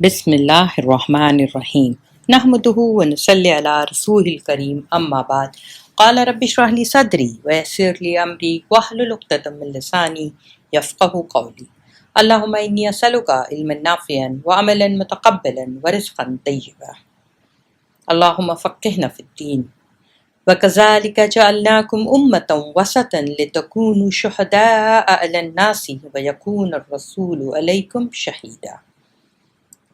بسم اللہ الرحمن الرحیم نحمده ونصلی علی رسول الکریم اما بعد قال رب اشرح لي صدری ویسر لي امری واحلل عقدۃ من لسانی یفقهوا قولی اللهم انی اسألک علما نافعا وعملا متقبلا ورزقا طیبا اللهم فقهنا فی الدین وَكَذَلِكَ جَعَلْنَاكُمْ أُمَّةً وَسَطًا لِتَكُونُوا شُهَدَاءَ عَلَى النَّاسِ وَيَكُونَ الرَّسُولُ عَلَيْكُمْ شَهِيدًا۔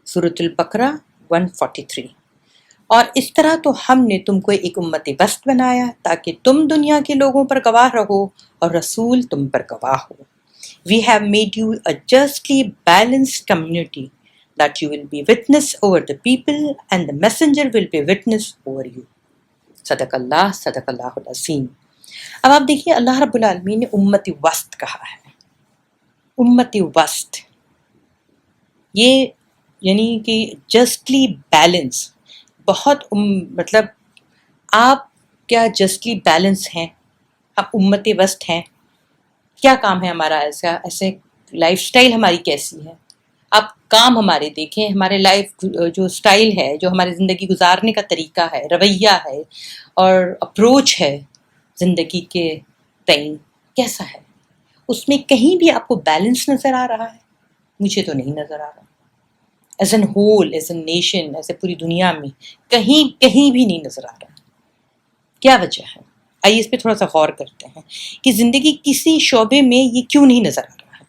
سورۃ البقرہ 143۔ اور اس طرح تو ہم نے تم کو ایک امت وسط بنایا تاکہ تم دنیا کے لوگوں پر گواہ رہو اور رسول تم پر گواہ ہو۔ We have made you a justly balanced community that you will be witness over the people and the messenger will be witness over you۔ صدق اللہ العظیم۔ اب آپ دیکھیے اللہ رب العالمین نے امت وسط کہا ہے۔ امت وسط یہ یعنی کہ جسٹلی بیلنس، بہت مطلب آپ کیا جسٹلی بیلنس ہیں؟ ہم امت وسط ہیں، کیا کام ہے ہمارا؟ ایسے لائف سٹائل ہماری کیسی ہے؟ آپ کام ہمارے دیکھیں، ہمارے لائف جو سٹائل ہے، جو ہماری زندگی گزارنے کا طریقہ ہے، رویہ ہے اور اپروچ ہے زندگی کے تئیں، کیسا ہے؟ اس میں کہیں بھی آپ کو بیلنس نظر آ رہا ہے؟ مجھے تو نہیں نظر آ رہا۔ As an whole, as an nation, ایسے پوری دنیا میں کہیں بھی نہیں نظر آ رہا۔ کیا وجہ ہے؟ آئیے اس پہ تھوڑا سا غور کرتے ہیں کہ زندگی کسی شعبے میں یہ کیوں نہیں نظر آ رہا ہے؟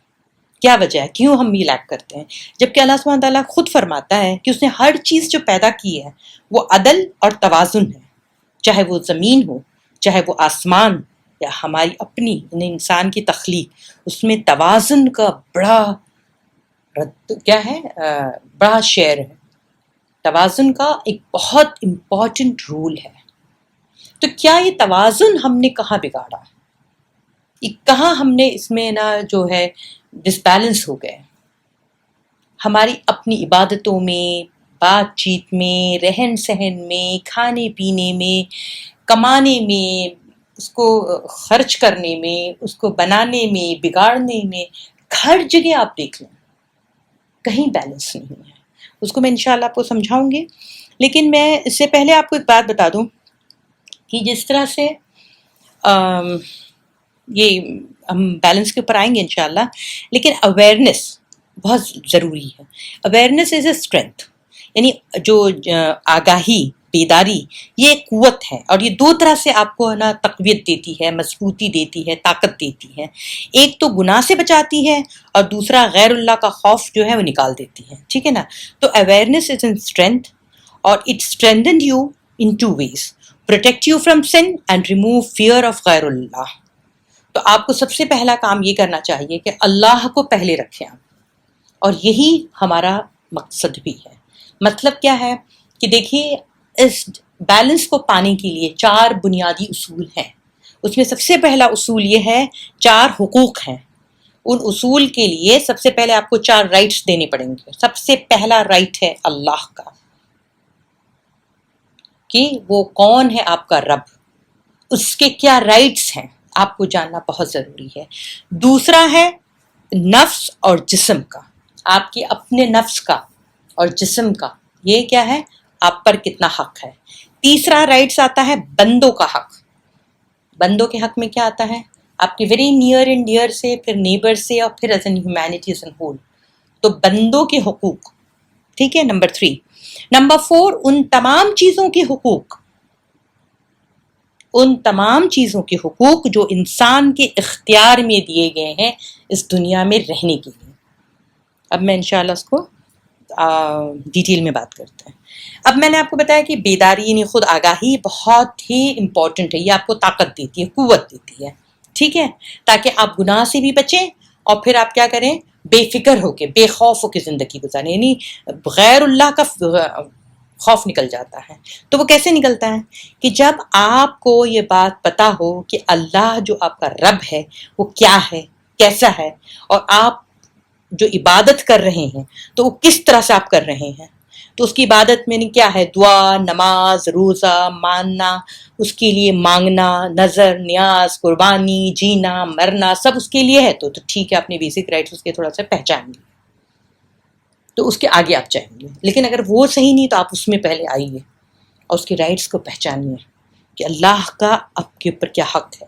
کیا وجہ ہے؟ کیوں ہم یہ لیک کرتے ہیں؟ جبکہ اللہ سبحانہ تعالیٰ خود فرماتا ہے کہ اس نے ہر چیز جو پیدا کی ہے وہ عدل اور توازن ہے، چاہے وہ زمین ہو، چاہے وہ آسمان یا ہماری اپنی انسان کی تخلیق، اس میں توازن کا بڑا بڑا شیئر ہے۔ توازن کا ایک بہت امپورٹنٹ رول ہے۔ تو کیا یہ توازن ہم نے کہاں بگاڑا؟ کہاں ہم نے اس میں جو ہے ڈس بیلنس ہو گئے؟ ہماری اپنی عبادتوں میں، بات چیت میں، رہن سہن میں، کھانے پینے میں، کمانے میں، اس کو خرچ کرنے میں، اس کو بنانے میں، بگاڑنے میں، ہر جگہ آپ دیکھ لیں کہیں بیلنس نہیں ہے۔ اس کو میں انشاءاللہ آپ کو سمجھاؤں گی، لیکن میں اس سے پہلے آپ کو ایک بات بتا دوں کہ جس طرح سے یہ ہم بیلنس کے اوپر آئیں گے انشاءاللہ، لیکن اویئرنیس بہت ضروری ہے۔ اویئرنیس از اے اسٹرینتھ، یعنی جو آگاہی، بیداری، یہ ایک قوت ہے، اور یہ دو طرح سے آپ کو تقویت دیتی ہے، مضبوطی دیتی ہے، طاقت دیتی ہے۔ ایک تو گناہ سے بچاتی ہے اور دوسرا غیر اللہ کا خوف جو ہے وہ نکال دیتی ہے، ٹھیک ہے نا؟ تو اویئرنیس از این اسٹرینتھ، اور it strengthen you in two ways, protect you from sin and remove fear of غیر اللہ۔ تو آپ کو سب سے پہلا کام یہ کرنا چاہیے کہ اللہ کو پہلے رکھیں آپ، اور یہی ہمارا مقصد بھی ہے۔ مطلب کیا ہے کہ دیکھیے اس بیلنس کو پانے کے لیے 4 بنیادی اصول ہیں۔ اس میں سب سے پہلا اصول یہ ہے، 4 حقوق ہیں۔ ان اصول کے لیے سب سے پہلے آپ کو 4 رائٹس دینے پڑیں گے۔ سب سے پہلا رائٹ ہے اللہ کا، کہ وہ کون ہے آپ کا رب، اس کے کیا رائٹس ہیں آپ کو جاننا بہت ضروری ہے۔ دوسرا ہے نفس اور جسم کا، آپ کے اپنے نفس کا اور جسم کا، یہ کیا ہے، آپ پر کتنا حق ہے۔ تیسرا رائٹس آتا ہے بندوں کا حق۔ بندوں کے حق میں کیا آتا ہے؟ آپ کے ویری نیئر اینڈ ڈیئر سے، پھر نیبر سے، اور پھر as an humanity as an whole, تو بندوں کے حقوق، ٹھیک ہے، نمبر 3۔ نمبر 4 ان تمام چیزوں کے حقوق، ان تمام چیزوں کے حقوق جو انسان کے اختیار میں دیے گئے ہیں اس دنیا میں رہنے کے لیے۔ اب میں انشاءاللہ اس کو ڈیٹیل میں بات کرتے ہیں۔ اب میں نے آپ کو بتایا کہ بیداری یعنی خود آگاہی بہت ہی امپورٹنٹ ہے، یہ آپ کو طاقت دیتی ہے، قوت دیتی ہے، ٹھیک ہے، تاکہ آپ گناہ سے بھی بچیں اور پھر آپ کیا کریں، بے فکر ہو کے، بے خوف ہو کے زندگی گزاریں، یعنی غیر اللہ کا خوف نکل جاتا ہے۔ تو وہ کیسے نکلتا ہے؟ کہ جب آپ کو یہ بات پتہ ہو کہ اللہ جو آپ کا رب ہے وہ کیا ہے، کیسا ہے، اور آپ جو عبادت کر رہے ہیں تو وہ کس طرح سے آپ کر رہے ہیں۔ تو اس کی عبادت میں کیا ہے؟ دعا، نماز، روزہ، ماننا، اس کے لیے مانگنا، نظر، نیاز، قربانی، جینا، مرنا، سب اس کے لیے ہے، تو ٹھیک ہے، اپنے بیسک رائٹس اس کے تھوڑا سا پہچان لی۔ تو اس کے آگے آپ چاہیں گے. لیکن اگر وہ صحیح نہیں تو آپ اس میں پہلے آئیے اور اس کے رائٹس کو پہچانیے کہ اللہ کا آپ کے اوپر کیا حق ہے.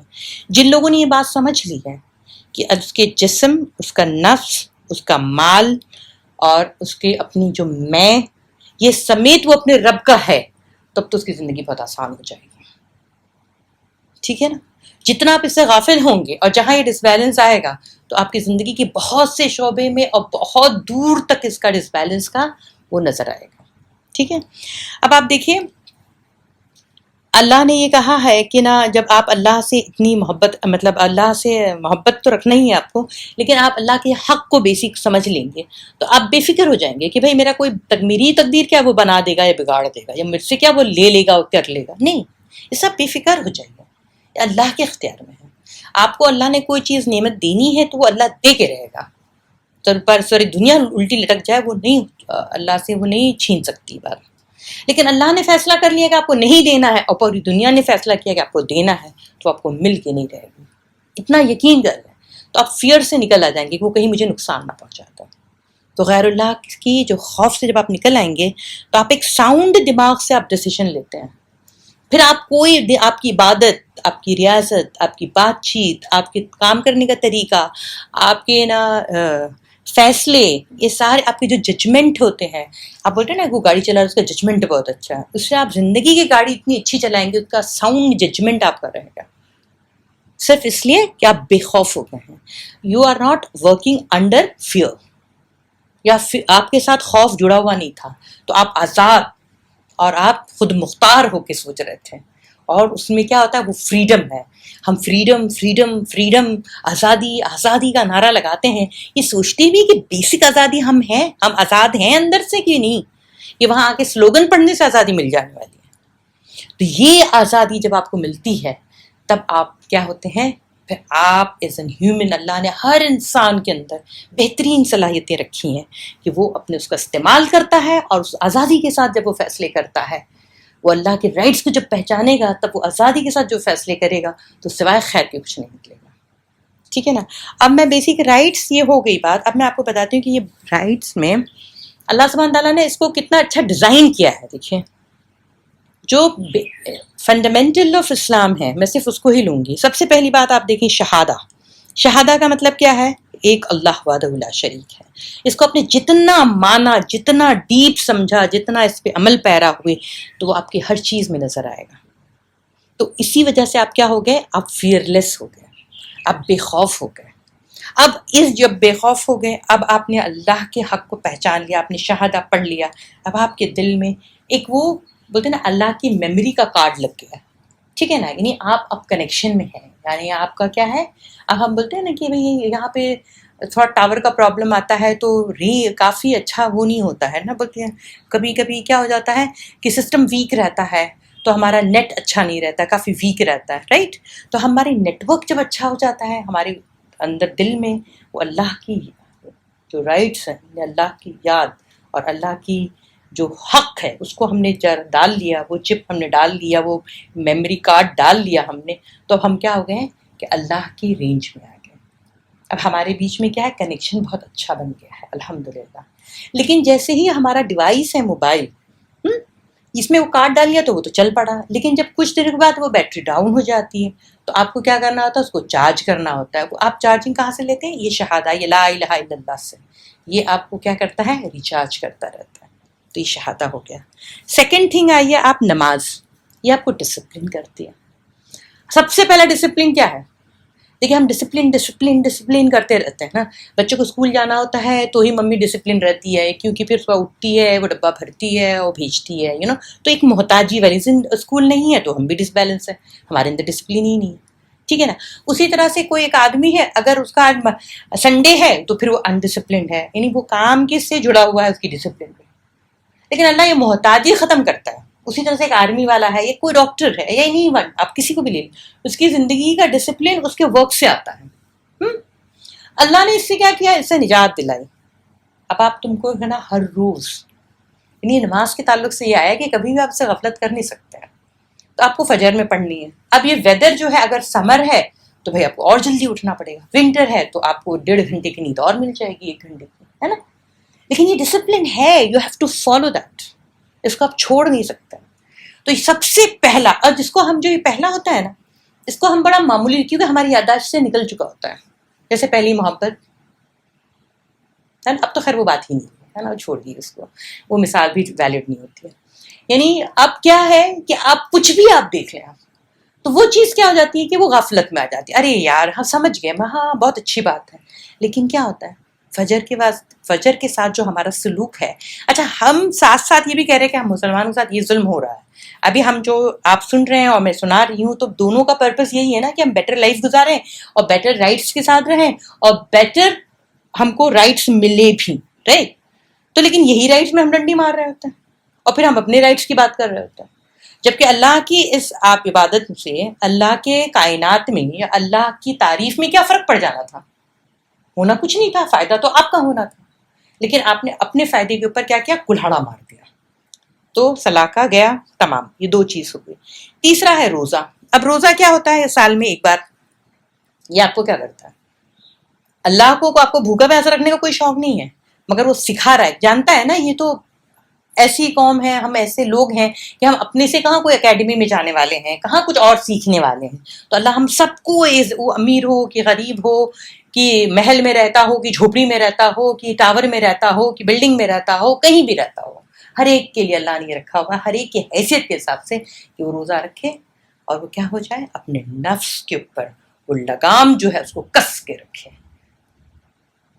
جن لوگوں نے یہ بات سمجھ لی ہے کہ اس کے جسم، اس کا نفس، اس کا مال اور اس کے اپنی جو میں، یہ سمیت وہ اپنے رب کا ہے، تب تو اس کی زندگی بہت آسان ہو جائے گی. ٹھیک ہے نا؟ جتنا آپ اس سے غافل ہوں گے اور جہاں یہ ڈس بیلنس آئے گا تو آپ کی زندگی کے بہت سے شعبے میں اور بہت دور تک اس کا ڈس بیلنس کا وہ نظر آئے گا. ٹھیک ہے. اب آپ دیکھیے اللہ نے یہ کہا ہے کہ نا جب آپ اللہ سے اتنی محبت، مطلب اللہ سے محبت تو رکھنا ہی ہے آپ کو، لیکن آپ اللہ کے حق کو بیسک سمجھ لیں گے تو آپ بے فکر ہو جائیں گے کہ بھائی میرا کوئی میری تقدیر کیا وہ بنا دے گا یا بگاڑ دے گا، یا مجھ سے کیا وہ لے لے گا اور کر لے گا. نہیں، یہ سب بے فکر ہو جائے گا، یہ اللہ کے اختیار میں ہے. آپ کو اللہ نے کوئی چیز نعمت دینی ہے تو وہ اللہ دے کے رہے گا. پر سوری دنیا الٹی لٹک جائے وہ نہیں، اللہ سے وہ نہیں چھین سکتی بات. لیکن اللہ نے فیصلہ کر لیا کہ آپ کو نہیں دینا ہے اور پوری دنیا نے فیصلہ کیا کہ آپ کو دینا ہے تو آپ کو مل کے نہیں رہے گی. اتنا یقین کر لیں تو آپ فیئر سے نکل آ جائیں گے کہ وہ کہیں مجھے نقصان نہ پہنچاتا. تو غیر اللہ کی جو خوف سے جب آپ نکل آئیں گے تو آپ ایک ساؤنڈ دماغ سے آپ ڈیسیشن لیتے ہیں. پھر آپ کوئی آپ کی عبادت، آپ کی ریاست، آپ کی بات چیت، آپ کے کام کرنے کا طریقہ، آپ کے نا فیصلے، یہ سارے آپ کے جو ججمنٹ ہوتے ہیں. آپ بولتے ہیں نا وہ گاڑی چلا رہا ہے اس کا ججمنٹ بہت اچھا ہے، اس سے آپ زندگی کی گاڑی اتنی اچھی چلائیں گے، اس کا ساؤنڈ ججمنٹ آپ کا رہے گا. صرف اس لیے کہ آپ بے خوف ہو گئے ہیں. You are not working under fear, یا آپ کے ساتھ خوف جڑا ہوا نہیں تھا تو آپ آزاد اور آپ خود مختار ہو کے سوچ رہے تھے. اور اس میں کیا ہوتا ہے وہ فریڈم ہے. ہم فریڈم فریڈم فریڈم، آزادی آزادی کا نعرہ لگاتے ہیں، یہ سوچتے بھی کہ بیسک آزادی ہم ہیں، ہم آزاد ہیں اندر سے کہ نہیں. یہ وہاں آ کے سلوگن پڑھنے سے آزادی مل جانے والی ہے. تو یہ آزادی جب آپ کو ملتی ہے تب آپ کیا ہوتے ہیں، پھر آپ ایز این ہیومن اللہ نے ہر انسان کے اندر بہترین صلاحیتیں رکھی ہیں کہ وہ اپنے اس کا استعمال کرتا ہے، اور اس آزادی کے ساتھ جب وہ فیصلے کرتا ہے، وہ اللہ کے رائٹس کو جب پہچانے گا تب وہ آزادی کے ساتھ جو فیصلے کرے گا تو سوائے خیر کے کچھ نہیں نکلے گا. ٹھیک ہے نا. اب میں بیسک رائٹس یہ ہو گئی بات. اب میں آپ کو بتاتی ہوں کہ یہ رائٹس میں اللہ سبحانہ تعالیٰ نے اس کو کتنا اچھا ڈیزائن کیا ہے. دیکھیں جو فنڈامنٹل آف اسلام ہے میں صرف اس کو ہی لوں گی. سب سے پہلی بات آپ دیکھیں شہادہ. شہادہ کا مطلب کیا ہے؟ ایک اللہ وحدہ لا شریک ہے. اس کو اپنے جتنا مانا، جتنا ڈیپ سمجھا، جتنا اس پہ عمل پیرا ہوئے تو وہ آپ کی ہر چیز میں نظر آئے گا. تو اسی وجہ سے آپ کیا ہو گئے؟ آپ فیئرلیس ہو گئے، آپ بے خوف ہو گئے. اب اس جب بے خوف ہو گئے، اب آپ نے اللہ کے حق کو پہچان لیا، آپ نے شہادہ پڑھ لیا. اب آپ کے دل میں ایک وہ بولتے ہیں نا اللہ کی میموری کا کارڈ لگ گیا. ٹھیک ہے نا. یعنی آپ اب کنیکشن میں ہیں. یعنی آپ کا کیا ہے، اب ہم بولتے ہیں نا کہ بھئی یہاں پہ تھوڑا ٹاور کا پرابلم آتا ہے تو کافی اچھا وہ نہیں ہوتا ہے نا. بولتے ہیں کبھی کبھی کیا ہو جاتا ہے کہ سسٹم ویک رہتا ہے تو ہمارا نیٹ اچھا نہیں رہتا، کافی ویک رہتا ہے، رائٹ. تو ہمارے نیٹ ورک جب اچھا ہو جاتا ہے ہمارے اندر دل میں وہ اللہ کی جو رائٹس ہیں، اللہ کی یاد اور اللہ کی جو حق ہے اس کو ہم نے ڈال لیا، وہ چپ ہم نے ڈال لیا، وہ میموری کارڈ ڈال لیا ہم نے، تو ہم کیا ہو گئے ہیں کہ اللہ کی رینج میں آ گئے. اب ہمارے بیچ میں کیا ہے، کنیکشن بہت اچھا بن گیا ہے الحمدللہ. لیکن جیسے ہی ہمارا ڈیوائس ہے موبائل، اس میں وہ کارڈ ڈال لیا تو وہ تو چل پڑا، لیکن جب کچھ دیر کے بعد وہ بیٹری ڈاؤن ہو جاتی ہے تو آپ کو کیا کرنا ہوتا ہے، اس کو چارج کرنا ہوتا ہے. آپ چارجنگ کہاں سے لیتے ہیں؟ یہ شہادہ، یہ لا الہ الا اللہ سے. یہ آپ کو کیا کرتا ہے، ریچارج کرتا رہتا ہے. تو یہ شہادہ ہو گیا. سیکنڈ تھنگ آئی ہے آپ نماز. یہ آپ کو ڈسپلن کرتی ہے. سب سے پہلا ڈسپلن کیا ہے؟ دیکھیں ہم ڈسپلن کرتے رہتے ہیں نا. بچوں کو اسکول جانا ہوتا ہے تو ہی ممی ڈسپلن رہتی ہے، کیونکہ پھر صبح اٹھتی ہے، وہ ڈبہ بھرتی ہے، وہ بھیجتی ہے، تو ایک محتاجی والی اسکول نہیں ہے تو ہم بھی ڈس بیلنس ہے، ہمارے اندر ڈسپلن ہی نہیں ہے. ٹھیک ہے نا. اسی طرح سے کوئی ایک آدمی ہے، اگر اس کا سنڈے ہے تو پھر وہ انڈسپلنڈ ہے، یعنی وہ کام کس سے جڑا ہوا ہے، اس کی ڈسپلن پہ. لیکن اللہ یہ محتاجی ختم کرتا ہے. اسی طرح سے ایک آرمی والا ہے، یا کوئی ڈاکٹر ہے، یا اینی ون، آپ کسی کو بھی لے لیں، اس کی زندگی کا ڈسپلن اس کے ورک سے آتا ہے. اللہ نے اس سے کیا کیا، اس سے نجات دلائی. اب آپ تم کو ہے نا ہر روز، یعنی نماز کے تعلق سے یہ آیا کہ کبھی بھی آپ سے غفلت کر نہیں سکتے ہیں، تو آپ کو فجر میں پڑھنی ہے. اب یہ ویدر جو ہے، اگر سمر ہے تو بھائی آپ کو اور جلدی اٹھنا پڑے گا، ونٹر ہے تو آپ کو 1.5 گھنٹے کی نیند اور مل جائے گی، 1 گھنٹے کی، ہے نا. لیکن یہ ڈسپلن ہے، you have to follow that, اس کو آپ چھوڑ نہیں سکتے. تو یہ سب سے پہلا، اور جس کو ہم جو یہ پہلا ہوتا ہے نا، اس کو ہم بڑا معمولی، کیونکہ ہماری یادداشت سے نکل چکا ہوتا ہے، جیسے پہلی محبت ہے نا. اب تو خیر وہ بات ہی نہیں ہے نا، چھوڑ دی اس کو، وہ مثال بھی ویلڈ نہیں ہوتی ہے. یعنی اب کیا ہے کہ آپ کچھ بھی آپ دیکھ لیں، تو وہ چیز کیا ہو جاتی ہے کہ وہ غفلت میں آ جاتی ہے. ارے یار ہاں سمجھ گئے میں، ہاں بہت اچھی بات ہے. لیکن کیا ہوتا ہے فجر کے ساتھ جو ہمارا سلوک ہے، اچھا ہم ساتھ ساتھ یہ بھی کہہ رہے ہیں کہ ہم مسلمانوں کے ساتھ یہ ظلم ہو رہا ہے. ابھی ہم جو آپ سن رہے ہیں اور میں سنا رہی ہوں، تو دونوں کا پرپس یہی ہے نا کہ ہم بیٹر لائف گزاریں اور بیٹر رائٹس کے ساتھ رہیں اور بیٹر ہم کو رائٹس ملے بھی، رائٹ. تو لیکن یہی رائٹس میں ہم ڈنڈی مار رہے ہوتے ہیں اور پھر ہم اپنے رائٹس کی بات کر رہے ہوتے ہیں. جبکہ اللہ کی اس آپ عبادت سے اللہ کے کائنات میں یا اللہ کی تعریف میں کیا فرق پڑ جانا تھا؟ ہونا کچھ نہیں تھا، فائدہ تو آپ کا ہونا تھا. لیکن آپ نے اپنے فائدے کے اوپر کیا کیا؟ کلہاڑا مار دیا. تو سلاخہ گیا تمام. یہ دو چیز ہو گئی. تیسرا ہے روزہ. اب روزہ کیا ہوتا ہے؟ سال میں ایک بار. یہ آپ کو کیا کرتا ہے؟ اللہ کو آپ کو بھوکا پیاسا رکھنے کا کوئی شوق نہیں ہے، مگر وہ سکھا رہا ہے، جانتا ہے نا یہ تو ایسی قوم ہے، ہم ایسے لوگ ہیں کہ ہم اپنے سے کہاں کوئی اکیڈمی میں جانے والے ہیں، کہاں کچھ اور سیکھنے والے ہیں. تو اللہ ہم سب کو، وہ امیر ہو کہ غریب ہو، کہ محل میں رہتا ہو کہ جھوپڑی میں رہتا ہو، کہ ٹاور میں رہتا ہو کہ بلڈنگ میں رہتا ہو، کہیں بھی رہتا ہو، ہر ایک کے لیے اللہ نے یہ رکھا ہوا، ہر ایک کی حیثیت کے حساب سے کہ وہ روزہ رکھے اور وہ کیا ہو جائے، اپنے نفس کے اوپر وہ لگام جو ہے اس کو کس کے رکھے.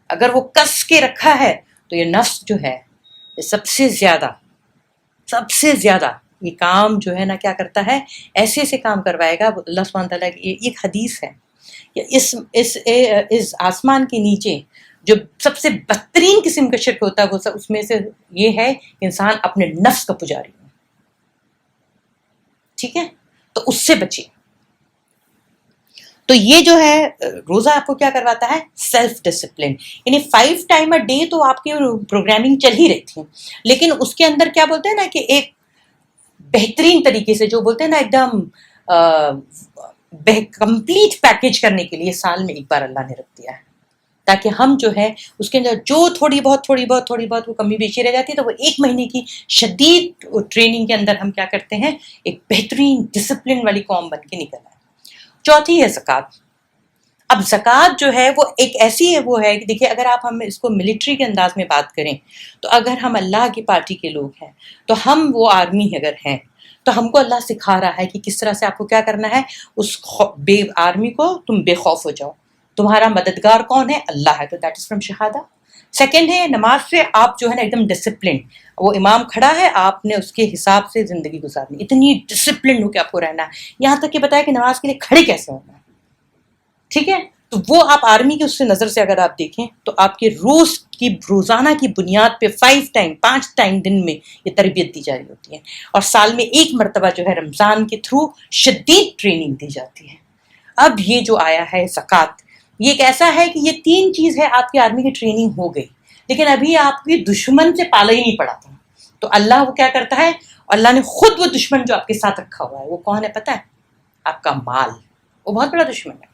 اگر وہ کس کے رکھا ہے تو یہ نفس جو ہے یہ سب سے زیادہ یہ کام جو ہے نا کیا کرتا ہے، ایسے ایسے کام کروائے گا. اللہ سبحانہ تعالیٰ کی ایک حدیث ہے کہ اس آسمان کے نیچے جو سب سے بدترین قسم کا شرک ہوتا ہے وہ اس میں سے یہ ہے کہ انسان اپنے نفس کا پجاری ہو. ٹھیک ہے، تو اس سے بچیے. تو یہ جو ہے روزہ آپ کو کیا کرواتا ہے؟ Self discipline. یعنی 5 ٹائم اے ڈے تو آپ کی پروگرامنگ چل ہی رہی تھی، لیکن اس کے اندر کیا بولتے ہیں نا کہ ایک بہترین طریقے سے جو بولتے ہیں نا ایک دم کمپلیٹ پیکیج کرنے کے لیے سال میں ایک بار اللہ نے رکھ دیا ہے، تاکہ ہم جو ہے اس کے اندر جو تھوڑی بہت وہ کمی بیشی رہ جاتی ہے، تو وہ 1 مہینے کی شدید ٹریننگ کے اندر ہم کیا کرتے ہیں، ایک بہترین ڈسپلن والی قوم بن کے نکلنا ہے. چوتھی ہے زکوٰۃ. اب زکوٰۃ جو ہے وہ ایک ایسی ہے، وہ ہے کہ دیکھیے اگر آپ ہم اس کو ملٹری کے انداز میں بات کریں تو اگر ہم اللہ کی پارٹی کے لوگ ہیں تو ہم وہ آرمی اگر ہیں تو ہم کو اللہ سکھا رہا ہے کہ کس طرح سے آپ کو کیا کرنا ہے، اس آرمی کو تم بے خوف ہو جاؤ. تمہارا مددگار کون ہے؟ اللہ ہے. تو دیٹ از فرام شہادہ. سیکنڈ ہے نماز سے آپ جو ہے نا ایک دم ڈسپلن، وہ امام کھڑا ہے آپ نے اس کے حساب سے زندگی گزارنی، اتنی ڈسپلن ہو کے آپ کو رہنا ہے. یہاں تک کہ بتایا کہ نماز کے لیے کھڑے کیسے ہونا ہے. ٹھیک ہے، تو وہ آپ آرمی کی اس سے نظر سے اگر آپ دیکھیں تو آپ کے روزانہ کی بنیاد پہ 5 ٹائم دن میں یہ تربیت دی جا رہی ہوتی ہے، اور سال میں 1 مرتبہ جو ہے رمضان کے تھرو شدید ٹریننگ دی جاتی ہے. اب یہ جو آیا ہے زکوٰۃ، یہ ایک ایسا ہے کہ یہ 3 چیز ہے، آپ کی آرمی کی ٹریننگ ہو گئی، لیکن ابھی آپ کی دشمن سے پالا ہی نہیں پڑا تھا. تو اللہ وہ کیا کرتا ہے، اللہ نے خود وہ دشمن جو آپ کے ساتھ رکھا ہوا ہے وہ کون ہے پتہ ہے؟ آپ کا مال. وہ بہت بڑا دشمن ہے.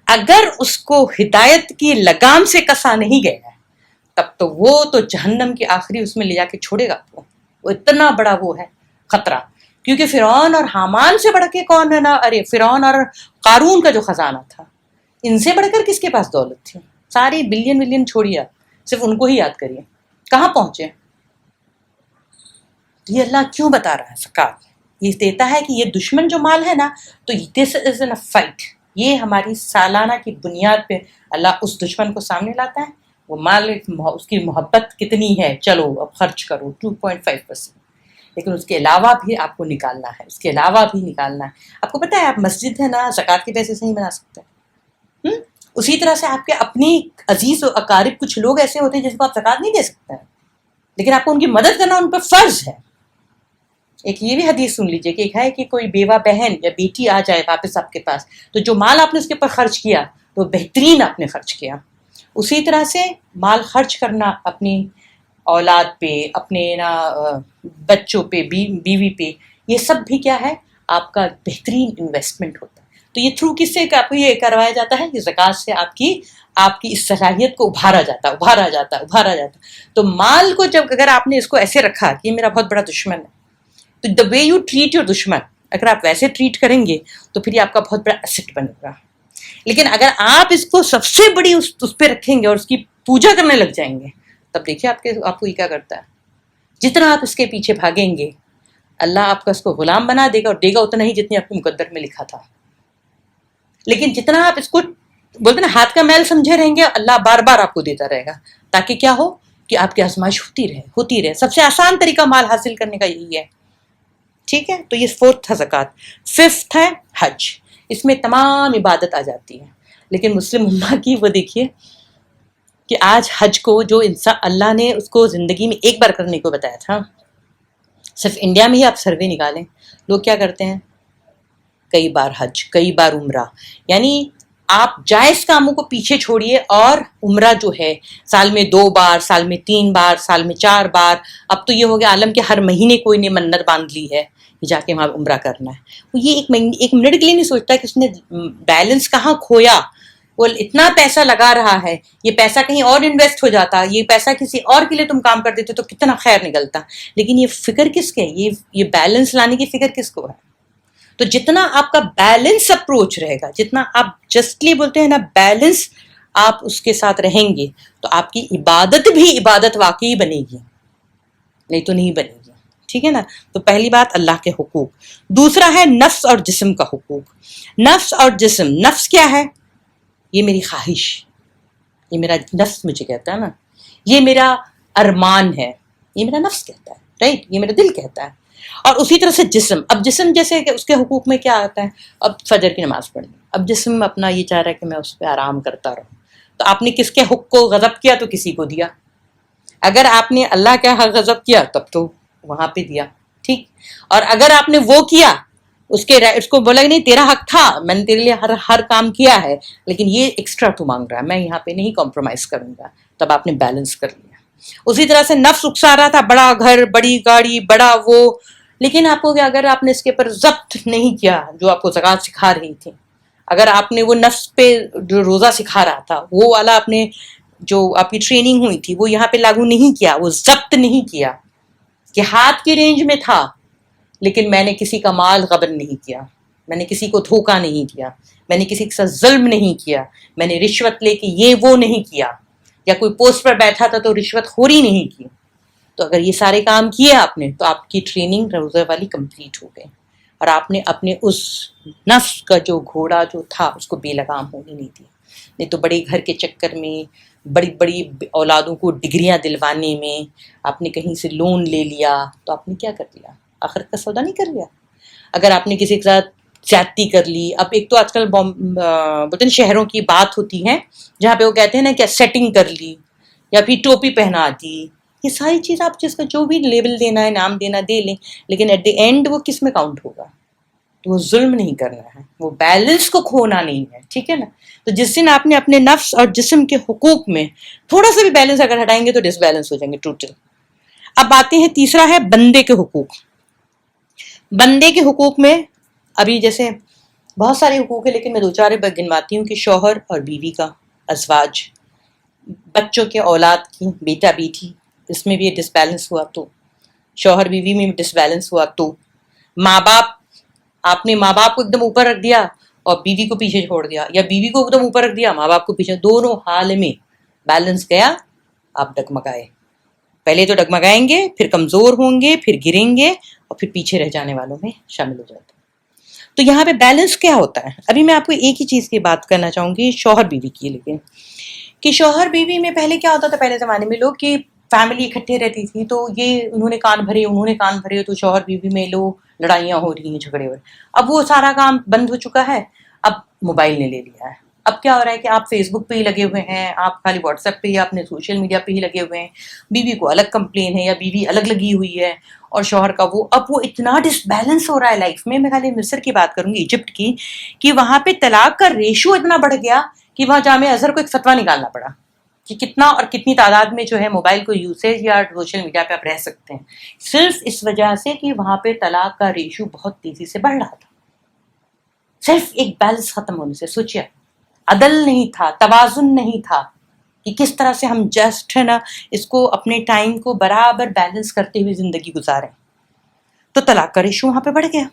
اگر اس کو ہدایت کی لگام سے کسا نہیں گیا تب تو وہ تو جہنم کی آخری اس میں لے جا کے چھوڑے گا آپ کو. وہ اتنا بڑا وہ ہے خطرہ، کیونکہ فرعون اور حامان سے بڑھ کے کون ہے نا، ارے فرعون اور قارون کا جو خزانہ تھا، ان سے بڑھ کر کس کے پاس دولت تھی؟ ساری بلین چھوڑیے، صرف ان کو ہی یاد کریے کہاں پہنچے. یہ اللہ کیوں بتا رہا ہے زکوٰۃ؟ یہ دیتا ہے کہ یہ دشمن جو مال ہے نا، تو دس از ان فائٹ. یہ ہماری سالانہ کی بنیاد پہ اللہ اس دشمن کو سامنے لاتا ہے. وہ مال اس کی محبت کتنی ہے، چلو اب خرچ کرو 2.5%، لیکن اس کے علاوہ بھی آپ کو نکالنا ہے، اس کے علاوہ بھی نکالنا ہے. آپ کو پتہ ہے آپ مسجد ہے نا زکوٰۃ کے پیسے سے نہیں بنا سکتے. اسی طرح سے آپ کے اپنی عزیز و اقارب کچھ لوگ ایسے ہوتے ہیں جن کو آپ زکوٰۃ نہیں دے سکتے ہیں، لیکن آپ کو ان کی مدد کرنا ان پر فرض ہے. ایک یہ بھی حدیث سن لیجئے کہ ایک ہے کہ کوئی بیوہ بہن یا بیٹی آ جائے واپس آپ کے پاس، تو جو مال آپ نے اس کے اوپر خرچ کیا تو بہترین آپ نے خرچ کیا. اسی طرح سے مال خرچ کرنا اپنی اولاد پہ، اپنے نا بچوں پہ، بیوی پہ، یہ سب بھی کیا ہے، آپ کا بہترین انویسٹمنٹ ہوتا ہے. تو یہ تھرو کس سے آپ کو یہ کروایا جاتا ہے؟ یہ زکوٰۃ سے آپ کی اس صلاحیت کو ابھارا جاتا. تو مال کو جب اگر آپ نے اس کو ایسے رکھا کہ یہ میرا بہت بڑا دشمن ہے، تو دا وے یو ٹریٹ یور دشمن، اگر آپ ویسے ٹریٹ کریں گے تو پھر یہ آپ کا بہت بڑا ایسٹ بنے گا. لیکن اگر آپ اس کو سب سے بڑی اس پہ رکھیں گے اور اس کی پوجا کرنے لگ جائیں گے، تب دیکھیے آپ کو یہ کیا کرتا ہے. جتنا آپ اس کے پیچھے بھاگیں گے اللہ آپ کا اس کو غلام بنا دے گا، اور دے گا اتنا ہی جتنی آپ کے مقدر میں لکھا تھا. لیکن جتنا آپ اس کو بولتے نا ہاتھ کا میل سمجھے رہیں گے، اللہ بار بار آپ کو دیتا رہے گا، تاکہ کیا ہو کہ آپ کی آزمائش ہوتی رہے. سب سے آسان طریقہ مال حاصل کرنے کا یہی ہے. ٹھیک ہے، تو یہ 4 تھا زکوٰۃ. 5 ہے حج. اس میں تمام عبادت آ جاتی ہے. لیکن مسلم امہ کی وہ دیکھیے کہ آج حج کو جو انسان اللہ نے اس کو زندگی میں ایک بار کرنے کو بتایا تھا، صرف انڈیا میں ہی آپ سروے نکالیں، لوگ کیا کرتے ہیں؟ کئی بار حج، کئی بار عمرہ. یعنی آپ جائز کاموں کو پیچھے چھوڑیے، اور عمرہ جو ہے سال میں 2 بار، سال میں 3 بار، سال میں 4 بار. اب تو یہ ہو گیا عالم کے ہر مہینے کوئی نے منت باندھ لی ہے کہ جا کے وہاں عمرہ کرنا ہے. وہ یہ ایک منٹ کے لیے نہیں سوچتا کہ اس نے بیلنس کہاں کھویا. وہ اتنا پیسہ لگا رہا ہے، یہ پیسہ کہیں اور انویسٹ ہو جاتا، یہ پیسہ کسی اور کے لیے تم کام کر دیتے تو کتنا خیر نکلتا. لیکن یہ فکر کس کے ہے؟ یہ بیلنس لانے کی فکر کس کو ہے؟ تو جتنا آپ کا بیلنس اپروچ رہے گا، جتنا آپ جسٹلی بولتے ہیں نا بیلنس، آپ اس کے ساتھ رہیں گے تو آپ کی عبادت بھی عبادت واقعی بنے گی، نہیں تو نہیں بنے گی. ٹھیک ہے نا. تو پہلی بات اللہ کے حقوق. دوسرا ہے نفس اور جسم کا حقوق. نفس اور جسم. نفس کیا ہے؟ یہ میری خواہش، یہ میرا نفس مجھے کہتا ہے نا، یہ میرا ارمان ہے، یہ میرا نفس کہتا ہے، رائٹ، یہ میرا دل کہتا ہے. اور اسی طرح سے جسم. اب جسم جیسے کہ اس کے حقوق میں کیا آتا ہے؟ اب فجر کی نماز پڑھنی، اب جسم اپنا یہ چاہ رہا ہے کہ میں اس پہ آرام کرتا رہوں. تو آپ نے کس کے حق کو غضب کیا؟ تو کسی کو دیا. اگر آپ نے اللہ کا حق غضب کیا تب تو وہاں پہ دیا. ٹھیک. اور اگر آپ نے وہ کیا، اس کو بولا کہ نہیں تیرا حق تھا، میں نے تیرے لیے ہر کام کیا ہے، لیکن یہ ایکسٹرا تو مانگ رہا ہے، میں یہاں پہ نہیں کمپرومائز کروں گا، تب آپ نے بیلنس کر لیا. اسی طرح سے نفس اکسا رہا تھا بڑا گھر، بڑی گاڑی، بڑا وہ، لیکن آپ کو اگر آپ نے اس کے اوپر ضبط نہیں کیا جو آپ کو زکوٰۃ سکھا رہی تھی، اگر آپ نے وہ نفس پہ جو روزہ سکھا رہا تھا وہ والا آپ نے جو آپ کی ٹریننگ ہوئی تھی وہ یہاں پہ لاگو نہیں کیا، وہ ضبط نہیں کیا کہ ہاتھ کی رینج میں تھا لیکن میں نے کسی کا مال غبن نہیں کیا، میں نے کسی کو دھوکہ نہیں دیا، میں نے کسی کے ساتھ ظلم نہیں کیا، میں نے رشوت لے کے یہ وہ نہیں کیا، یا کوئی پوسٹ پر بیٹھا تھا تو رشوت خوری نہیں کی. تو اگر یہ سارے کام کیے آپ نے تو آپ کی ٹریننگ روزہ والی کمپلیٹ ہو گئی، اور آپ نے اپنے اس نفس کا جو گھوڑا جو تھا اس کو بے لگام ہونے نہیں دیا. نہیں تو بڑے گھر کے چکر میں، بڑی بڑی اولادوں کو ڈگریاں دلوانے میں آپ نے کہیں سے لون لے لیا تو آپ نے کیا کر لیا؟ آخرت کا سودا نہیں کر لیا. اگر آپ نے کسی کے ساتھ زیادتی کر لی، اب ایک تو آج کل بولتے ہیں شہروں کی بات ہوتی ہے جہاں پہ وہ کہتے ہیں نا کہ سیٹنگ کر لی یا پھر ٹوپی پہنا دی، یہ ساری چیز آپ جس کا جو بھی لیبل دینا ہے، نام دینا دے لیں، لیکن ایٹ دی اینڈ وہ کس میں کاؤنٹ ہوگا؟ تو وہ ظلم نہیں کرنا ہے، وہ بیلنس کو کھونا نہیں ہے. ٹھیک ہے نا. تو جس دن آپ نے اپنے نفس اور جسم کے حقوق میں تھوڑا سا بھی بیلنس اگر ہٹائیں گے تو ڈس بیلنس ہو جائیں گے ٹوٹل. اب آتے ہیں تیسرا ہے بندے کے حقوق. بندے کے حقوق میں ابھی جیسے بہت سارے حقوق ہیں لیکن میں 2-4 گنواتی ہوں کہ شوہر اور بیوی کا، ازواج، بچوں کے اولاد کی، بیٹا بیٹی، اس میں بھی ڈس بیلنس ہوا تو، شوہر بیوی میں ڈس بیلنس ہوا تو، ماں باپ، آپ نے ماں باپ کو ایک دم اوپر رکھ دیا اور بیوی کو پیچھے چھوڑ دیا، یا بیوی کو ایک دم اوپر رکھ دیا ماں باپ کو پیچھے، دونوں حال میں بیلنس گیا، آپ ڈگمگائے. پہلے تو ڈگمگائیں گے، پھر کمزور ہوں گے، پھر گریں گے، اور پھر پیچھے رہ جانے والوں میں شامل ہو جاتے ہیں. تو یہاں پہ بیلنس کیا ہوتا ہے؟ ابھی میں آپ کو ایک ہی چیز کی بات کرنا چاہوں گی شوہر بیوی کی، لیکن کہ شوہر بیوی میں پہلے کیا ہوتا تھا، پہلے زمانے میں لوگ کہ فیملی اکٹھے رہتی تھی تو یہ انہوں نے کان بھرے تو شوہر بیوی میں لو لڑائیاں ہو رہی ہیں، جھگڑے ہو رہے ہیں. اب وہ سارا کام بند ہو چکا ہے، اب موبائل نے لے لیا ہے. اب کیا ہو رہا ہے کہ آپ فیس بک پہ ہی لگے ہوئے ہیں، آپ خالی واٹس ایپ پہ یا اپنے سوشل میڈیا پہ ہی لگے ہوئے ہیں، بیوی کو الگ کمپلین ہے یا بیوی الگ لگی ہوئی ہے اور شوہر کا وہ. اب وہ اتنا ڈس بیلنس ہو رہا ہے لائف میں خالی مصر کی بات کروں گی، ایجپٹ کی، کہ وہاں پہ طلاق کا ریشو اتنا بڑھ گیا کہ وہاں جامعہ ازہر کو ایک فتویٰ نکالنا پڑا کہ کتنا اور کتنی تعداد میں جو ہے موبائل کو یوسیج یا سوشل میڈیا پہ آپ رہ سکتے ہیں، صرف اس وجہ سے کہ وہاں پہ طلاق کا ریشو بہت تیزی سے بڑھ رہا تھا. صرف ایک بیلنس ختم ہونے سے. سوچیے عدل نہیں تھا, توازن نہیں تھا کہ کس طرح سے ہم جسٹ ہے نا اس کو اپنے ٹائم کو برابر بیلنس کرتے ہوئے زندگی گزاریں. تو طلاق کا ریشو وہاں پہ بڑھ گیا.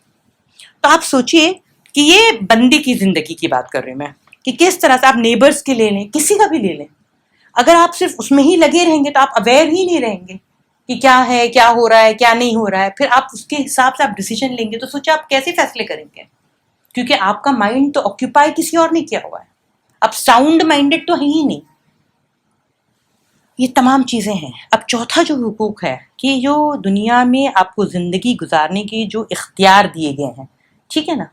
تو آپ سوچئے کہ یہ بندے کی زندگی کی بات کر رہی ہوں میں, کہ کس طرح سے آپ نیبرز کے لے لیں, کسی کا بھی لے لیں, اگر آپ صرف اس میں ہی لگے رہیں گے تو آپ اویئر ہی نہیں رہیں گے کہ کیا ہے, کیا ہو رہا ہے, کیا نہیں ہو رہا ہے. پھر آپ اس کے حساب سے آپ ڈیسیجن لیں گے تو سوچیں آپ کیسے فیصلے کریں گے, کیونکہ آپ کا مائنڈ تو آکیوپائی کسی اور نے کیا ہوا ہے, آپ ساؤنڈ مائنڈڈ تو ہیں ہی نہیں. یہ تمام چیزیں ہیں. اب چوتھا جو حقوق ہے کہ جو دنیا میں آپ کو زندگی گزارنے کے جو اختیار دیے گئے ہیں, ٹھیک ہے نا.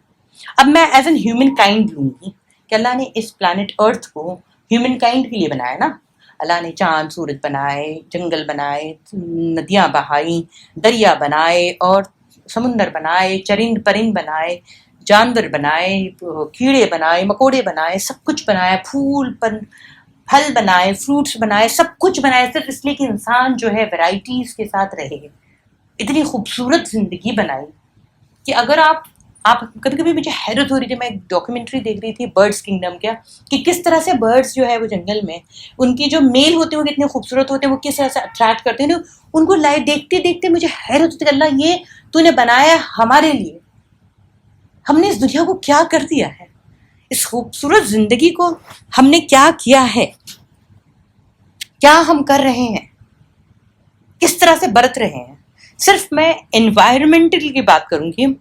اب میں ایز این ہیومن کائنڈ لوں گی کہ اللہ نے اس پلانٹ ارتھ کو ہیومن کائنڈ کے لیے بنایا نا. اللہ نے چاند سورج بنائے, جنگل بنائے, ندیاں بہائیں, دریا بنائے اور سمندر بنائے, چرند پرند بنائے, جانور بنائے, کیڑے بنائے, مکوڑے بنائے, سب کچھ بنایا, پھل بنائے, فروٹس بنائے, سب کچھ بنائے صرف اس لیے کہ انسان جو ہے ویرائٹیز کے ساتھ رہے. اتنی خوبصورت زندگی بنائی کہ اگر آپ کبھی کبھی مجھے حیرت ہو رہی تھی, میں ایک ڈاکیومنٹری دیکھ رہی تھی برڈس کنگڈم کا, کہ کس طرح سے برڈس جو ہے وہ جنگل میں ان کی جو میل ہوتے ہیں وہ کتنے خوبصورت ہوتے ہیں, وہ کس طرح سے اٹریکٹ کرتے ہیں. ان کو لائے دیکھتے دیکھتے مجھے حیرت ہوتی کہ اللہ یہ تو نے بنایا ہمارے لیے, ہم نے اس دنیا کو کیا کر دیا ہے, اس خوبصورت زندگی کو ہم نے کیا کیا ہے, کیا ہم کر رہے ہیں, کس طرح سے برت رہے ہیں. صرف میں انوائرمنٹل کی بات کروں گی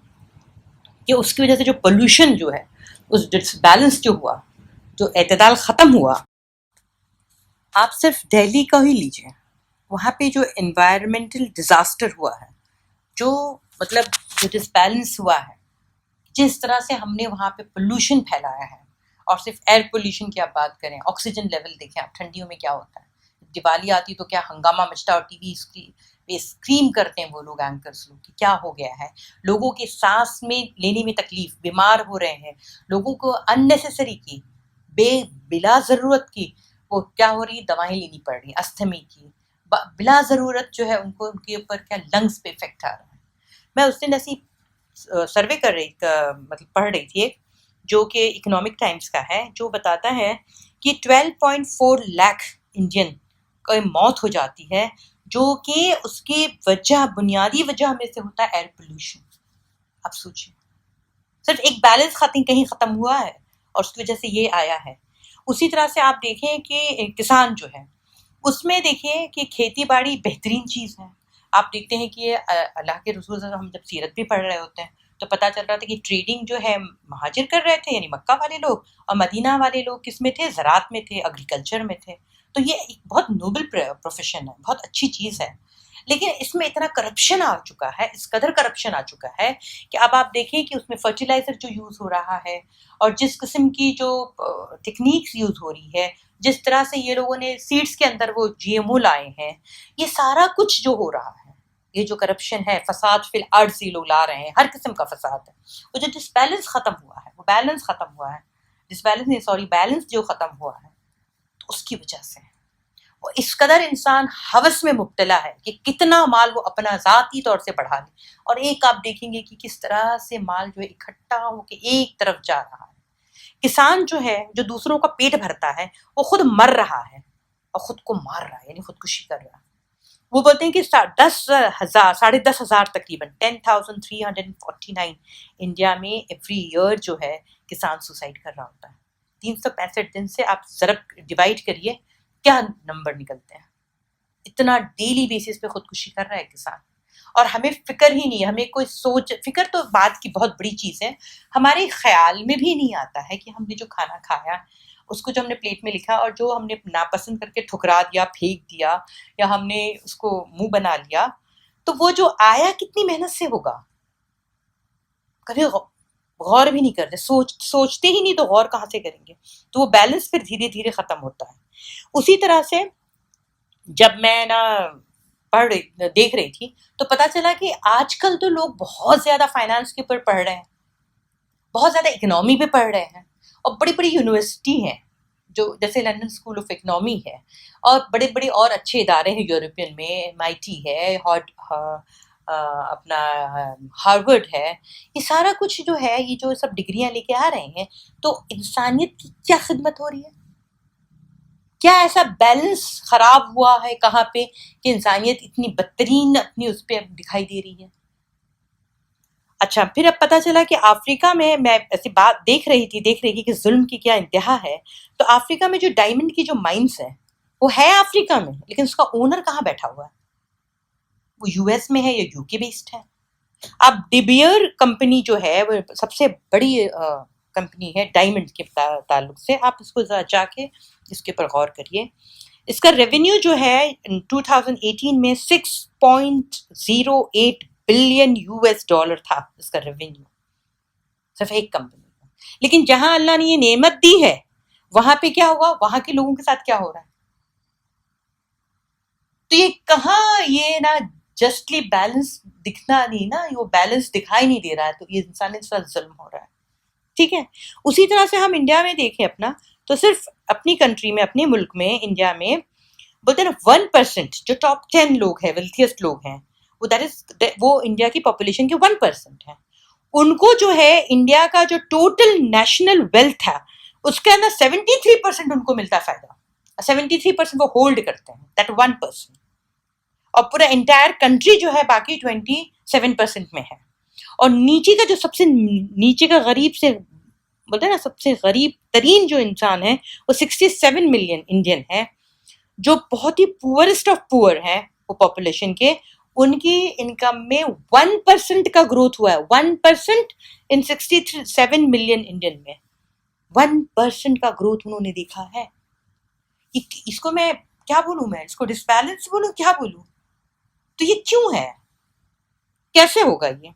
کہ اس کی وجہ سے جو پولوشن جو ہے, اس ڈسبیلنس جو ہوا, جو اعتدال ختم ہوا. آپ صرف دہلی کا ہی لیجئے, وہاں پہ جو انوائرمنٹل ڈیزاسٹر ہوا ہے, جو مطلب جو ڈسبیلنس ہوا ہے, جس طرح سے ہم نے وہاں پہ پولوشن پھیلایا ہے. اور صرف ایئر پولوشن کی آپ بات کریں, آکسیجن لیول دیکھیں آپ, ٹھنڈیوں میں کیا ہوتا ہے, دیوالی آتی تو کیا ہنگامہ مچتا, اور ٹی وی پہ اسکریم کرتے ہیں وہ لوگ, اینکرس لوگ, کہ کیا ہو گیا ہے, لوگوں کے سانس میں لینے میں تکلیف, بیمار ہو رہے ہیں, لوگوں کو اننیسیسری کی بلا ضرورت کی وہ کیا ہو رہی, دوائیں لینی پڑ رہی, استھمی کی, بلا ضرورت جو ہے ان کو ان کے اوپر کیا لنگس پہ افیکٹ آ رہا ہے. میں اس دن ایسی سروے کر رہی, مطلب پڑھ رہی تھی, جو کہ اکنامک ٹائمز کا ہے, جو بتاتا ہے کہ 12.4 لاکھ انڈین کو موت ہو جاتی ہے, جو کہ اس کی وجہ, بنیادی وجہ میں سے ہوتا ہے ایئر پولوشن. اب سوچیں, صرف ایک بیلنس کہیں ختم ہوا ہے اور اس کی وجہ سے یہ آیا ہے. اسی طرح سے آپ دیکھیں کہ کسان جو ہے, اس میں دیکھیں کہ کھیتی باڑی بہترین چیز ہے. آپ دیکھتے ہیں کہ اللہ کے رسول صلی اللہ علیہ وسلم, ہم جب سیرت بھی پڑھ رہے ہوتے ہیں تو پتہ چل رہا تھا کہ ٹریڈنگ جو ہے مہاجر کر رہے تھے, یعنی مکہ والے لوگ, اور مدینہ والے لوگ کس میں تھے, زراعت میں تھے, ایگریکلچر میں تھے. تو یہ ایک بہت نوبل پروفیشن ہے, بہت اچھی چیز ہے. لیکن اس میں اتنا کرپشن آ چکا ہے, اس قدر کرپشن آ چکا ہے کہ اب آپ دیکھیں کہ اس میں فرٹیلائزر جو یوز ہو رہا ہے, اور جس قسم کی جو ٹیکنیکس یوز ہو رہی ہے, جس طرح سے یہ لوگوں نے سیڈز کے اندر وہ جی ایم او لائے ہیں, یہ سارا کچھ جو ہو رہا ہے, یہ جو کرپشن ہے, فساد فی الارض یہ لوگ لا رہے ہیں, ہر قسم کا فساد ہے. وہ جو ڈسبیلنس ختم ہوا ہے, وہ بیلنس ختم ہوا ہے, بیلنس جو ختم ہوا ہے, تو اس کی وجہ سے وہ اس قدر انسان ہوس میں مبتلا ہے کہ کتنا مال وہ اپنا ذاتی طور سے بڑھا لے. اور ایک آپ دیکھیں گے کہ کس طرح سے مال جو ہے اکٹھا ہو کے ایک طرف جا رہا ہے. کسان جو ہے, جو دوسروں کا پیٹ بھرتا ہے, وہ خود مر رہا ہے اور خود کو مار رہا ہے, یعنی خودکشی کر رہا ہے. وہ بولتے ہیں کہ 10,000 تقریباً 10,349 انڈیا میں ایوری ایئر جو ہے کسان سوسائڈ کر رہا ہوتا ہے. 365 دن سے آپ ضرب ڈیوائڈ کریے, کیا نمبر نکلتے ہیں. اتنا ڈیلی بیسس پہ خودکشی کر رہا ہے کسان. اور ہمیں فکر ہی نہیں, ہمیں کوئی سوچ, فکر تو بات کی بہت بڑی چیز ہے, ہمارے خیال میں بھی نہیں آتا ہے کہ ہم نے جو کھانا کھایا, اس کو جو ہم نے پلیٹ میں لکھا اور جو ہم نے ناپسند کر کے ٹھکرا دیا, پھینک دیا, یا ہم نے اس کو منہ بنا لیا, تو وہ جو آیا کتنی محنت سے ہوگا. کبھی غور بھی نہیں کرتے, سوچتے ہی نہیں, تو غور کہاں سے کریں گے. تو وہ بیلنس پھر دھیرے دھیرے ختم ہوتا ہے. اسی طرح سے جب میں دیکھ رہی تھی تو پتا چلا کہ آج کل تو لوگ بہت زیادہ فائنانس کے اوپر پڑھ رہے ہیں, بہت زیادہ اکنامی پہ پڑھ رہے ہیں, اور بڑی بڑی یونیورسٹی ہیں, جو جیسے لندن اسکول آف اکنامی ہے, اور بڑے بڑے اور اچھے ادارے ہیں یورپین میں, MIT ہے, اپنا ہارورڈ ہے، یہ سارا کچھ جو ہے، یہ جو سب ڈگریاں لے کے آ رہے ہیں، تو انسانیت کی کیا خدمت ہو رہی ہے؟ کیا ایسا بیلنس خراب ہوا ہے کہاں پہ کہ انسانیت اتنی بدترین اپنی اس پہ اب دکھائی دے رہی ہے؟ اچھا، پھر اب پتہ چلا کہ افریقہ میں ایسی بات دیکھ رہی تھی کہ ظلم کی کیا انتہا ہے. تو افریقہ میں جو ڈائمنڈ کی جو مائنس ہیں وہ ہے افریقہ میں، لیکن اس کا اونر کہاں بیٹھا ہوا ہے؟ وہ یو ایس میں ہے یا یو کے بیسڈ ہے. اب ڈی بیئر کمپنی جو ہے وہ سب سے بڑی کمپنی ہے ڈائمنڈ کے تعلق سے. آپ اس کو ذرا جا کے اس کے اوپر غور کریے. اس کا ریونیو جو ہے 2018 میں 6.08 بلین یو ایس ڈالر تھا اس کا ریونیو، صرف ایک کمپنی کا. لیکن جہاں اللہ نے یہ نعمت دی ہے وہاں پہ کیا ہوا، وہاں کے لوگوں کے ساتھ کیا ہو رہا ہے؟ تو یہ کہاں یہ نا جسٹلی بیلنس دکھنا نہیں نا، وہ بیلنس دکھائی نہیں دے رہا ہے، تو یہ انسان کے ساتھ ظلم ہو رہا ہے. ٹھیک ہے. اسی طرح سے ہم انڈیا میں دیکھیں اپنا، تو صرف اپنی کنٹری میں، اپنے ملک میں، انڈیا میں بولتے ہیں نا 1% جو ٹاپ 10 لوگ ہیں، ویلتھیسٹ لوگ ہیں، وہ انڈیا کی پاپولیشن کے 1% ہیں. ان کو جو ہے انڈیا کا جو ٹوٹل نیشنل ویلتھ ہے اس کے اندر 73% ان کو ملتا ہے فائدہ. 73% وہ ہولڈ کرتے ہیں، دیٹ 1%. اور پورا انٹائر کنٹری جو ہے باقی 27% میں ہے. اور نیچے کا جو سب سے نیچے کا غریب سے بولتے ہیں نا سب سے غریب ترین جو انسان ہے وہ 67 ملین انڈین ہے، جو بہت ہی پورسٹ آف پور ہیں وہ پاپولیشن کے. ان کی انکم میں 1% کا گروتھ ہوا ہے، 1% ان 67 ملین انڈین میں 1% کا گروتھ انہوں نے دیکھا ہے. اس کو میں کیا بولوں، میں اس کو ڈسبیلنس بولوں، کیا بولوں؟ تو یہ کیوں ہے؟ کیسے ہوگا یہ؟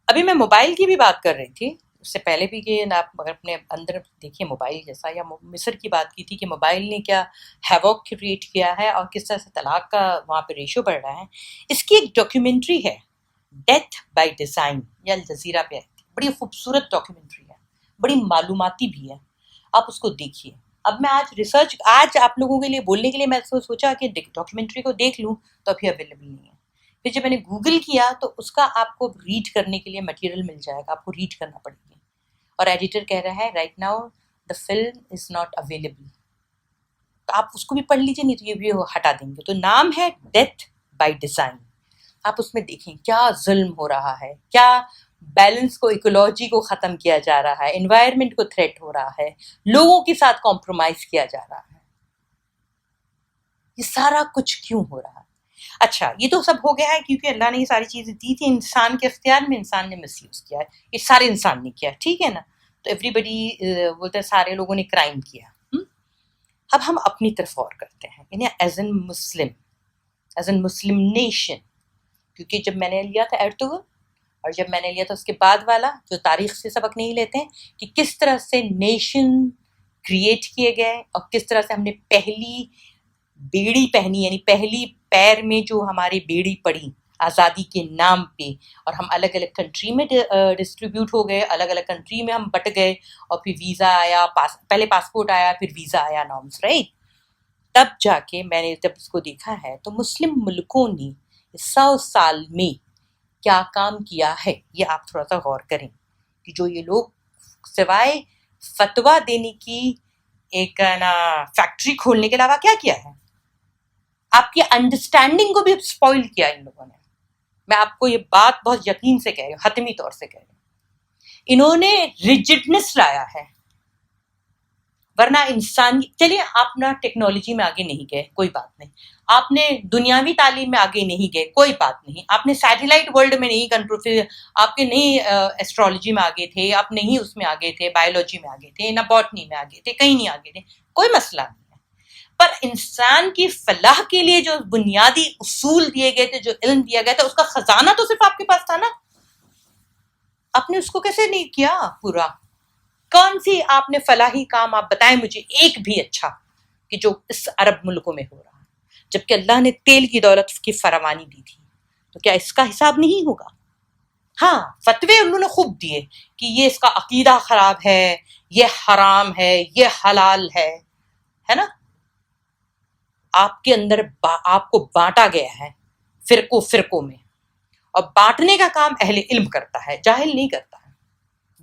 ابھی میں موبائل کی بھی بات کر رہی تھی اس سے پہلے بھی کہ آپ اگر اپنے اندر دیکھیے موبائل جیسا، یا مصر کی بات کی تھی کہ موبائل نے کیا ہیوک کریٹ کیا ہے اور کس طرح سے طلاق کا وہاں پہ ریشو بڑھ رہا ہے. اس کی ایک ڈاکیومنٹری ہے ڈیتھ بائی ڈیزائن، یا الجزیرہ پہ آئی تھی. بڑی خوبصورت ڈاکیومنٹری ہے، بڑی معلوماتی بھی ہے، آپ اس کو دیکھیے. اب میں آج آپ لوگوں کے لیے بولنے کے لیے میں سوچا کہ ڈاکیومنٹری کو دیکھ لوں، تو ابھی اویلیبل نہیں ہے. پھر جب میں نے گوگل کیا تو اس کا آپ کو ریڈ کرنے کے لیے مٹیریل مل جائے گا، آپ کو ریڈ کرنا پڑے گی. اور ایڈیٹر کہہ رہا ہے right now the film is not available. تو آپ اس کو بھی پڑھ لیجیے، نہیں تو یہ بھی ہٹا دیں گے. تو نام ہے ڈیتھ بائی ڈیزائن. آپ اس میں دیکھیں کیا ظلم ہو رہا ہے، کیا بیلنس کو، ایکولوجی کو ختم کیا جا رہا ہے، انوائرمنٹ کو تھریٹ ہو رہا ہے، لوگوں کے ساتھ کمپرومائز کیا جا رہا ہے. یہ سارا کچھ کیوں ہو رہا ہے؟ اچھا، یہ تو سب ہو گیا ہے کیونکہ اللہ نے یہ ساری چیزیں دی تھی انسان کے اختیار میں، انسان نے مس یوز کیا ہے. یہ سارے انسان نے کیا، ٹھیک ہے نا. تو ایوری بڈی بولتے ہیں سارے لوگوں نے کرائم کیا. اب ہم اپنی طرف غور کرتے ہیں، یعنی ایز این مسلم نیشن. کیونکہ جب میں نے لیا تھا ایرٹغرل اور جب میں نے لیا تھا اس کے بعد والا، جو تاریخ سے سبق نہیں لیتے ہیں کہ کس طرح سے نیشن کریٹ کیے گئے اور کس طرح سے ہم نے پہلی بیڑی پہنی، یعنی پہلی پیر میں جو ہماری بیڑی پڑی آزادی کے نام پہ، اور ہم الگ الگ کنٹری میں ڈسٹریبیوٹ ہو گئے، الگ الگ کنٹری میں ہم بٹ گئے، اور پھر ویزا آیا، پہلے پاسپورٹ آیا، پھر ویزا آیا، نارمس، رائٹ. تب جا کے میں نے جب اس کو دیکھا ہے تو مسلم ملکوں نے 100 سال میں کیا کام کیا ہے، یہ آپ تھوڑا سا غور کریں کہ جو یہ لوگ سوائے فتویٰ دینے کی ایک نا فیکٹری کھولنے کے علاوہ کیا کیا ہے. آپ کی انڈرسٹینڈنگ کو بھی اسپوائل کیا ان لوگوں نے. میں آپ کو یہ بات بہت یقین سے کہہ رہی ہوں، حتمی طور سے کہہ رہی ہوں. انہوں نے ریجڈنس لایا ہے، ورنہ انسان، چلیے آپ نہ ٹیکنالوجی میں آگے نہیں گئے، کوئی بات نہیں. آپ نے دنیاوی تعلیم میں آگے نہیں گئے، کوئی بات نہیں. آپ نے سیٹلائٹ ورلڈ میں نہیں کنٹرول، آپ کے نہیں ایسٹرالوجی میں آگے تھے، آپ نہیں اس میں آگے تھے، بایولوجی میں آگے تھے، نہ باٹنی میں آگے تھے، کہیں نہیں آگے تھے، کوئی مسئلہ نہیں ہے. پر انسان کی فلاح کے لیے جو بنیادی اصول دیے گئے تھے، جو علم دیا گیا تھا، اس کا خزانہ تو صرف آپ کے پاس تھا نا. آپ نے اس کو کیسے نہیں کیا پورا؟ کون سی آپ نے فلاحی کام آپ بتائیں مجھے ایک بھی اچھا کہ جو اس عرب ملکوں میں ہو رہا ہے، جبکہ اللہ نے تیل کی دولت کی فراوانی دی تھی. تو کیا اس کا حساب نہیں ہوگا؟ ہاں، فتوے انہوں نے خوب دیے کہ یہ اس کا عقیدہ خراب ہے، یہ حرام ہے، یہ حلال ہے نا. آپ کے اندر آپ کو بانٹا گیا ہے فرقوں میں، اور بانٹنے کا کام اہل علم کرتا ہے، جاہل نہیں کرتا ہے۔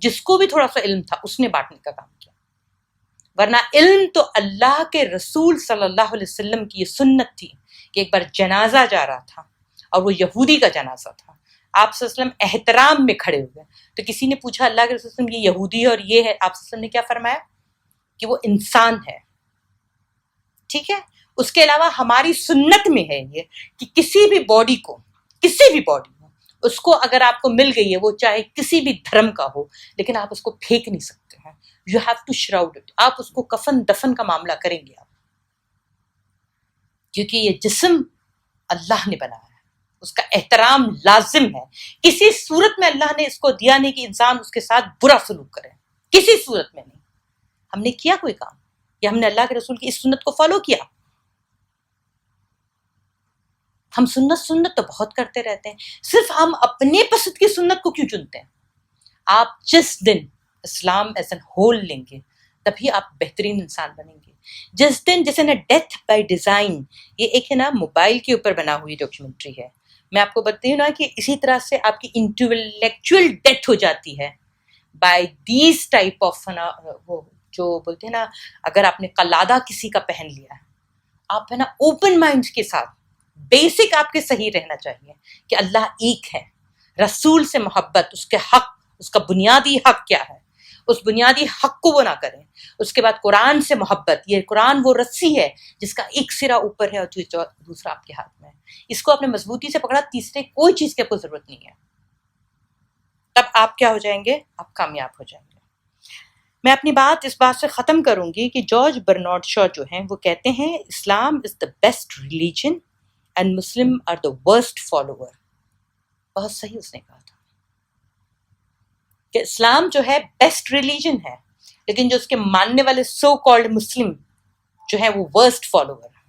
جس کو بھی تھوڑا سا علم تھا اس نے بانٹنے کا کام کیا، ورنہ علم تو اللہ کے رسول صلی اللہ علیہ وسلم کی یہ سنت تھی کہ ایک بار جنازہ جا رہا تھا اور وہ یہودی کا جنازہ تھا، آپ صلی اللہ علیہ وسلم احترام میں کھڑے ہوئے، تو کسی نے پوچھا اللہ کے رسول صلی اللہ علیہ وسلم یہ یہودی ہے اور یہ ہے، آپ صلی اللہ علیہ وسلم نے کیا فرمایا کہ وہ انسان ہے، ٹھیک ہے۔ اس کے علاوہ ہماری سنت میں ہے یہ کہ کسی بھی باڈی کو اس کو اگر آپ کو مل گئی ہے، وہ چاہے کسی بھی دھرم کا ہو، لیکن آپ اس کو پھینک نہیں سکتے ہیں، you have to shroud it, آپ اس کو کفن دفن کا معاملہ کریں گے آپ، کیونکہ یہ جسم اللہ نے بنایا ہے، اس کا احترام لازم ہے۔ کسی صورت میں اللہ نے اس کو دیا نہیں کہ انسان اس کے ساتھ برا سلوک کرے، کسی صورت میں نہیں۔ ہم نے کیا کوئی کام یا ہم نے اللہ کے رسول کی اس سنت کو فالو کیا؟ ہم سنت تو بہت کرتے رہتے ہیں، صرف ہم اپنے پسند کی سنت کو کیوں چنتے ہیں؟ آپ جس دن اسلام ایز این ہول لیں گے تبھی آپ بہترین انسان بنیں گے۔ جس دن، جیسے نا ڈیتھ بائی ڈیزائن، یہ ایک ہے نا موبائل کے اوپر بنا ہوئی ڈاکیومنٹری ہے، میں آپ کو بتاتی ہوں نا کہ اسی طرح سے آپ کی انٹلیکچوئل ڈیتھ ہو جاتی ہے بائی دیز ٹائپ آف وہ جو بولتے ہیں نا، اگر آپ نے قلادہ کسی کا پہن لیا ہے، آپ ہے نا اوپن مائنڈ کے ساتھ، بیسک آپ کے صحیح رہنا چاہیے کہ اللہ ایک ہے، رسول سے محبت، اس کے حق، اس کا بنیادی حق کیا ہے، اس بنیادی حق کو وہ نہ کریں۔ اس کے بعد قرآن سے محبت، یہ قرآن وہ رسی ہے جس کا ایک سرا اوپر ہے اور دوسرا آپ کے ہاتھ میں ہے، اس کو آپ نے مضبوطی سے پکڑا، تیسرے کوئی چیز کی آپ کو ضرورت نہیں ہے، تب آپ کیا ہو جائیں گے؟ آپ کامیاب ہو جائیں گے۔ میں اپنی بات اس بات سے ختم کروں گی کہ جارج برنارڈ شاء جو ہیں وہ کہتے ہیں Islam is the best religion and Muslim are the worst follower. بہت صحیح اس نے کہا تھا کہ اسلام جو ہے بیسٹ ریلیجن ہے، لیکن جو اس کے ماننے والے سو کالڈ مسلم جو ہیں وہ ورسٹ فالوور ہیں۔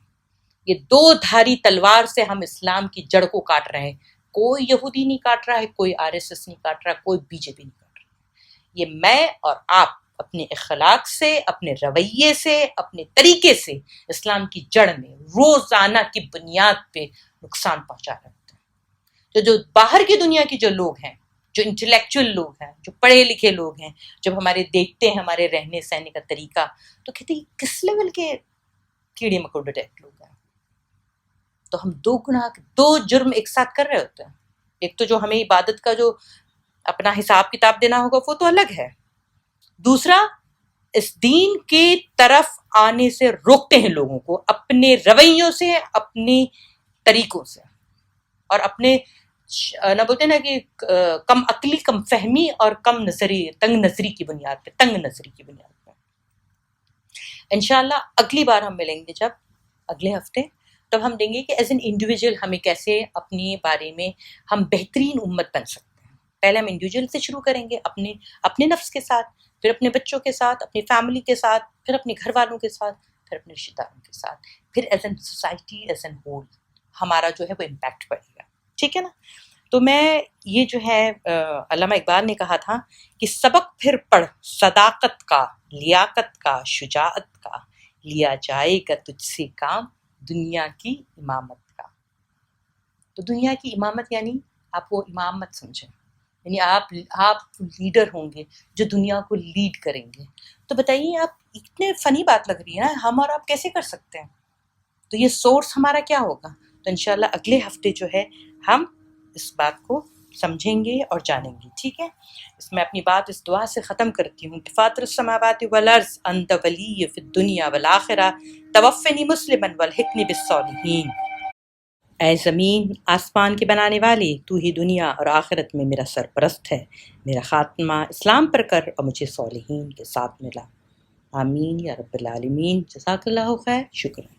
یہ دو دھاری تلوار سے ہم اسلام کی جڑ کو کاٹ رہے ہیں، کوئی یہودی نہیں کاٹ رہا ہے، کوئی RSS نہیں کاٹ رہا ہے، کوئی BJP نہیں کاٹ رہا ہے، یہ میں اور آپ اپنے اخلاق سے، اپنے رویے سے، اپنے طریقے سے اسلام کی جڑ میں روزانہ کی بنیاد پہ نقصان پہنچا رہے ہوتے ہیں۔ تو جو باہر کی دنیا کی جو لوگ ہیں، جو انٹلیکچوئل لوگ ہیں، جو پڑھے لکھے لوگ ہیں، جب ہمارے دیکھتے ہیں ہمارے رہنے سہنے کا طریقہ، تو کہتے ہیں کس لیول کے کیڑے مکوڑے ٹائپ لوگ ہیں۔ تو ہم دو جرم ایک ساتھ کر رہے ہوتے ہیں۔ ایک تو جو ہمیں عبادت کا جو اپنا حساب کتاب دینا ہوگا وہ تو الگ ہے، دوسرا اس دین کے طرف آنے سے روکتے ہیں لوگوں کو اپنے رویوں سے، اپنے طریقوں سے، اور اپنے نہ بولتے نا کہ کم عقلی، کم فہمی اور تنگ نظری کی بنیاد پہ۔ انشاءاللہ اگلی بار ہم ملیں گے جب اگلے ہفتے، تب ہم دیں گے کہ ایز این انڈیویجول ہمیں کیسے اپنے بارے میں ہم بہترین امت بن سکتے ہیں۔ پہلے ہم انڈیویجول سے شروع کریں گے، اپنے نفس کے ساتھ، پھر اپنے بچوں کے ساتھ، اپنی فیملی کے ساتھ، پھر اپنے گھر والوں کے ساتھ، پھر اپنے رشتہ داروں کے ساتھ، پھر as an society, as an whole ہمارا جو ہے وہ امپیکٹ پڑے گا، ٹھیک ہے نا؟ تو میں یہ جو ہے علامہ اقبال نے کہا تھا کہ سبق پھر پڑھ صداقت کا، لیاقت کا، شجاعت کا، لیا جائے گا تجھ سے کام دنیا کی امامت کا۔ تو دنیا کی امامت یعنی آپ وہ امام مت سمجھیں، یعنی آپ لیڈر ہوں گے جو دنیا کو لیڈ کریں گے۔ تو بتائیے، آپ اتنے فنی بات لگ رہی ہے نا، ہم اور آپ کیسے کر سکتے ہیں؟ تو یہ سورس ہمارا کیا ہوگا؟ تو انشاءاللہ اگلے ہفتے جو ہے ہم اس بات کو سمجھیں گے اور جانیں گے، ٹھیک ہے؟ اس میں اپنی بات اس دعا سے ختم کرتی ہوں کہ فاطر السماوات والارض انت ولی فی الدنیا والآخرہ توفنی مسلما والحقنی بالصالحین۔ اے زمین آسمان کے بنانے والے، تو ہی دنیا اور آخرت میں میرا سرپرست ہے، میرا خاتمہ اسلام پر کر اور مجھے صالحین کے ساتھ ملا۔ آمین یا رب العالمین۔ جزاک اللہ خیر، شکریہ۔